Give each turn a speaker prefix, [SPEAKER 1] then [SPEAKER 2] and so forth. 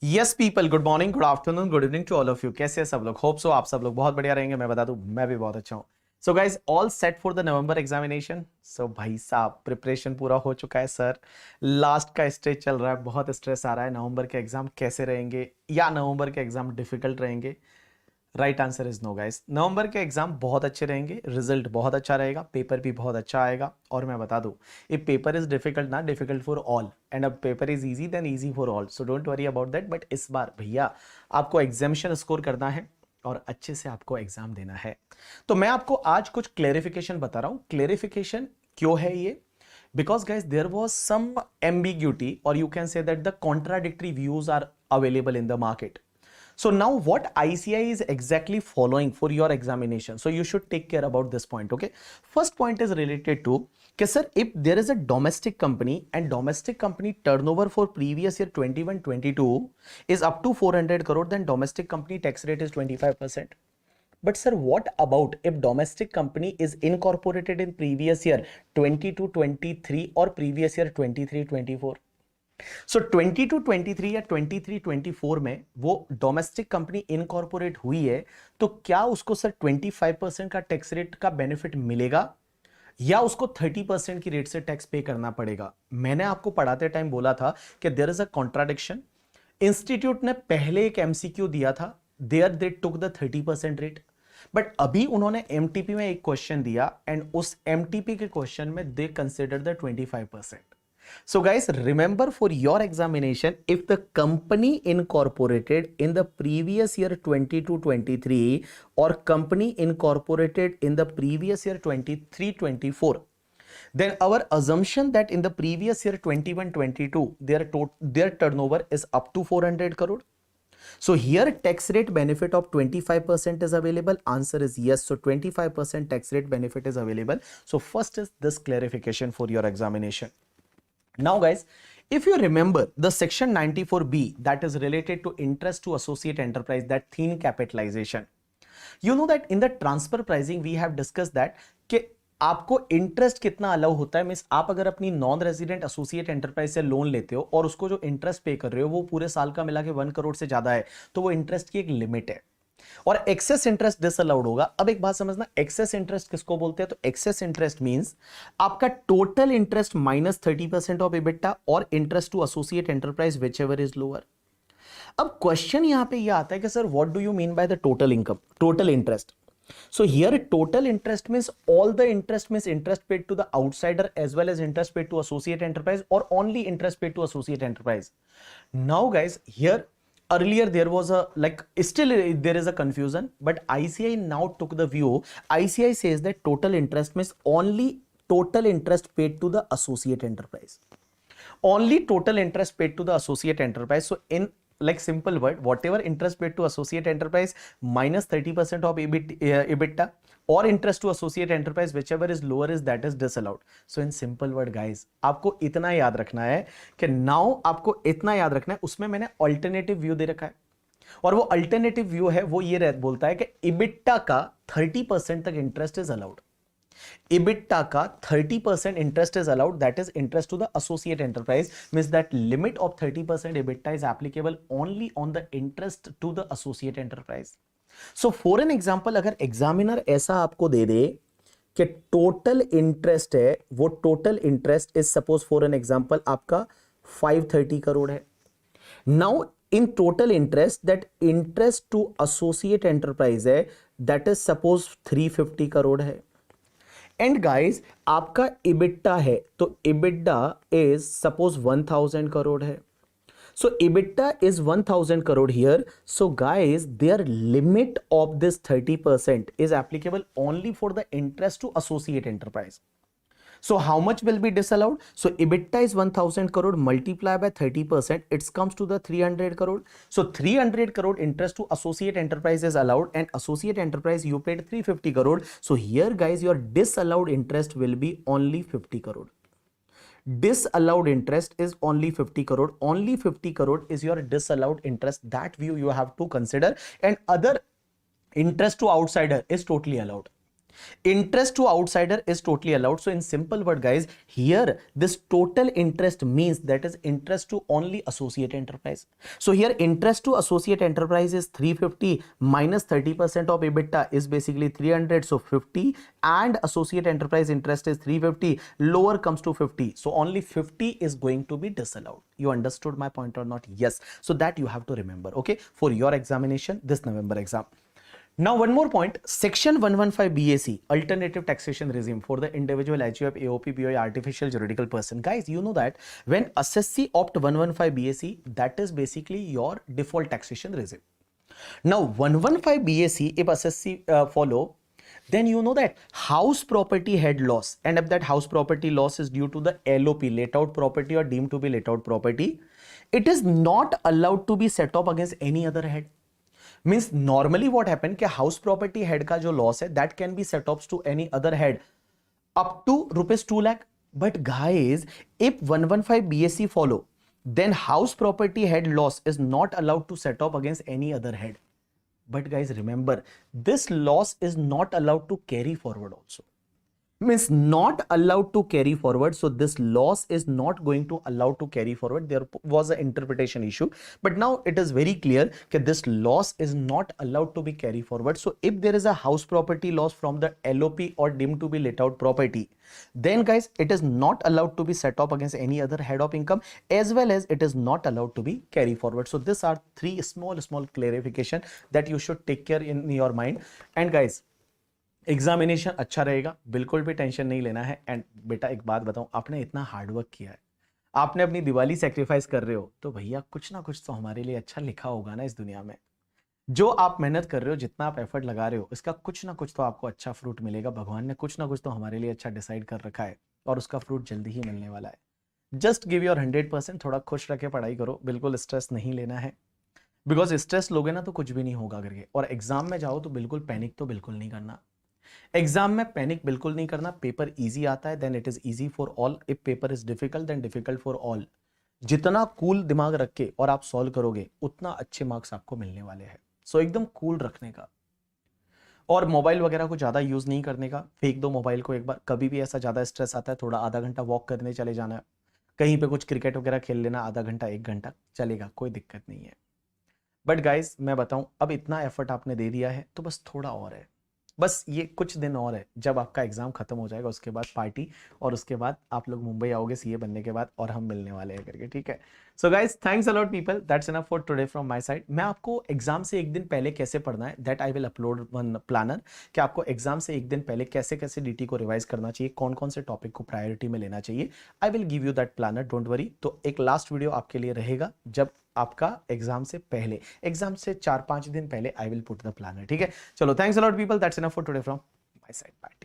[SPEAKER 1] Yes people, good morning, good afternoon, good evening to all of you. कैसे हैं सब लोग? होप सो आप सब लोग बहुत बढ़िया रहेंगे। मैं बता दूं, मैं भी बहुत अच्छा हूं। So guys, all set for the November examination. So भाई साहब, प्रिपरेशन पूरा हो चुका है सर। लास्ट का स्टेज चल रहा है, बहुत स्ट्रेस आ रहा है। नवंबर के एग्जाम कैसे रहेंगे, या नवंबर के एग्जाम डिफिकल्ट रहेंगे? Right answer is no guys. नवंबर के एग्जाम बहुत अच्छे रहेंगे, रिजल्ट बहुत अच्छा रहेगा, पेपर भी बहुत अच्छा आएगा। और मैं बता दूं, ये पेपर इज डिफिकल्ट ना, डिफिकल्ट फॉर ऑल, एंड अब paper is easy then easy for all, so don't worry about that. But इस बार भैया आपको एग्जामिशन स्कोर करना है और अच्छे से आपको एग्जाम देना है। तो मैं आपको आज कुछ क्लेरिफिकेशन बता रहा हूं। क्लेरिफिकेशन क्यों है ये? Because guys, there was some ambiguity, or you can say that the contradictory views are available in the market. So now what ICI is exactly following for your examination, so you should take care about this point. Okay, first point is related to कि sir, if there is a domestic company and domestic company turnover for previous year 21-22 is up to 400 crore, then domestic company tax rate is 25%. But sir, what about if domestic company is incorporated in previous year 22-23 or previous year 23-24? सो 22-23 या 23-24 में वो domestic company incorporate हुई है, तो क्या उसको sir 25% का tax rate का बेनिफिट मिलेगा, या उसको 30% की रेट से टैक्स पे करना पड़ेगा? मैंने आपको पढ़ाते टाइम बोला था कि there is a contradiction. Institute ने पहले एक एमसीक्यू दिया था, there they took the 30% rate, but अभी उन्होंने एमटीपी में एक क्वेश्चन दिया एंड उस एमटीपी के क्वेश्चन में they consider the 25%. So guys, remember for your examination, if the company incorporated in the previous year 22-23 or company incorporated in the previous year 23-24, then our assumption that in the previous year 21-22 their turnover is up to 400 crore. So here tax rate benefit of 25% is available. Answer is yes. So 25% tax rate benefit is available. So first is this clarification for your examination. Now guys, if you remember the section 94B that is related to interest to associate enterprise, that thin capitalization, you know that in the transfer pricing we have discussed that कि आपको interest कितना allow होता है। Means आप अगर अपनी non resident associate enterprise से loan लेते हो और उसको जो इंटरेस्ट पे कर रहे हो वो पूरे साल का मिला के 1 करोड़ से ज्यादा है, तो वो इंटरेस्ट की एक लिमिट है और एक्सेस इंटरेस्ट डिसअलाउड होगा। अब एक बात समझना, एक्सेस इंटरेस्ट किसको बोलते हैं? तो एक्सेस इंटरेस्ट मींस आपका total interest minus 30% of EBITDA और interest to associate enterprise whichever is lower. अब क्वेश्चन यहां पे यह आता है कि sir what do you mean by the total income, total interest? So here total interest means all the interest means interest paid to the outsider as well as interest paid to associate enterprise, or only interest paid to associate enterprise. Now guys, here earlier there was a still there is a confusion, but ICI now took the view. ICI says that total interest means only total interest paid to the associate enterprise, only total interest paid to the associate enterprise. So in like simple word, whatever interest paid to associate enterprise minus 30% of EBITDA or interest to associate enterprise whichever is lower is that is disallowed. So in simple word guys, आपको इतना याद रखना है कि now आपको इतना याद रखना है, उसमें मैंने अल्टरनेटिव व्यू दे रखा है और वो अल्टरनेटिव व्यू है वो ये बोलता है कि EBITDA का 30% तक इंटरेस्ट इज अलाउड। EBITDA का 30% interest is allowed, that is interest to the associate enterprise, means that limit of 30% EBITDA is applicable only on the interest to the associate enterprise. So for an example, अगर examiner ऐसा आपको दे दे कि total interest है, वो total interest is suppose for an example आपका 530 करोड़ है। Now in total interest that interest to associate enterprise है that is suppose 350 crore है। एंड गाइस आपका इबिट्टा है, तो इबिट्टा इज सपोज 1000 करोड़ है। So EBITDA is 1000 crore here. So guys their limit of this 30% is applicable only for the interest to associate enterprise. So how much will be disallowed? So EBITDA is 1000 crore multiplied by 30%, it comes to the 300 crore. So 300 crore interest to associate enterprise is allowed, and associate enterprise you paid 350 crore. So here guys your disallowed interest will be only 50 crore. Disallowed interest is only 50 crore. Only 50 crore is your disallowed interest. That view you have to consider, and other interest to outsider is totally allowed. Interest to outsider is totally allowed. So in simple word guys, here this total interest means that is interest to only associate enterprise. So here interest to associate enterprise is 350 minus 30% of EBITDA is basically 300, so 50, and associate enterprise interest is 350, lower comes to 50, so only 50 is going to be disallowed. You understood my point or not? Yes. So that you have to remember, okay, for your examination this November exam. Now one more point, section 115 BAC, alternative taxation regime for the individual HUF, AOP, BOI, artificial juridical person. Guys, you know that when assessee opt 115 BAC, that is basically your default taxation regime. Now 115 BAC, if assessee follow, then you know that house property head loss, and if that house property loss is due to the LOP, let out property, or deemed to be let out property, it is not allowed to be set off against any other head. Means normally what happen कि house property head का जो loss है that can be set off to any other head up to ₹2 lakh. But guys if 115 BAC follow, then house property head loss is not allowed to set off against any other head. But guys, remember, this loss is not allowed to carry forward also. Means not allowed to carry forward. So this loss is not going to allow to carry forward. There was an interpretation issue, but now it is very clear that this loss is not allowed to be carry forward. So if there is a house property loss from the LOP or deemed to be let out property, then guys, it is not allowed to be set off against any other head of income, as well as it is not allowed to be carry forward. So these are three small clarification that you should take care in your mind. And guys, examination अच्छा रहेगा, बिल्कुल भी tension नहीं लेना है. And बेटा एक बात बताऊं, आपने इतना हार्डवर्क किया है, आपने अपनी दिवाली सेक्रीफाइस कर रहे हो, तो भैया कुछ ना कुछ तो हमारे लिए अच्छा लिखा होगा ना इस दुनिया में. जो आप मेहनत कर रहे हो, जितना आप एफर्ट लगा रहे हो, इसका कुछ ना कुछ तो आपको अच्छा फ्रूट मिलेगा. भगवान ने कुछ ना कुछ तो हमारे लिए अच्छा डिसाइड कर रखा है और उसका फ्रूट जल्दी ही मिलने वाला है. जस्ट गिव योर 100%, थोड़ा खुश रखे पढ़ाई करो, बिल्कुल स्ट्रेस नहीं लेना है, बिकॉज स्ट्रेस लोगे ना तो कुछ भी नहीं होगा करके. और एग्जाम में जाओ तो बिल्कुल पैनिक तो बिल्कुल नहीं करना. एग्जाम में पैनिक बिल्कुल नहीं करना. पेपर इजी आता है then it is easy for all. If paper is difficult then difficult for all. जितना कूल दिमाग रख के और आप सॉल्व करोगे, उतना अच्छे मार्क्स आपको मिलने वाले हैं. सो एकदम कूल रखने का, और मोबाइल वगैरह को ज्यादा यूज नहीं करने का. फेंक दो मोबाइल को एक बार. कभी भी ऐसा ज्यादा स्ट्रेस आता है, थोड़ा आधा घंटा वॉक करने चले जाना है, कहीं पे कुछ क्रिकेट वगैरह खेल लेना, आधा घंटा 1 घंटा चलेगा, कोई दिक्कत नहीं है. बट गाइज मैं बताऊं, अब इतना एफर्ट आपने दे दिया है तो बस थोड़ा और है, बस ये कुछ दिन और है. जब आपका एग्जाम खत्म हो जाएगा उसके बाद पार्टी, और उसके बाद आप लोग मुंबई आओगे सीए बनने के बाद, और हम मिलने वाले हैं करके, ठीक है. So guys, thanks a lot people, that's enough for today from my side. मैं आपको एग्जाम से एक दिन पहले कैसे पढ़ना है, that I will upload one planner, कि आपको एग्जाम से एक दिन पहले कैसे कैसे डीटी को रिवाइज करना चाहिए, कौन कौन से टॉपिक को प्रायोरिटी में लेना चाहिए. I will give you that planner, don't worry. तो एक लास्ट वीडियो आपके लिए रहेगा जब आपका एग्जाम से पहले, एग्जाम से 4-5 दिन पहले I will put the planner, ठीक है. चलो, thanks a lot people, that's enough for today from my side. Bye.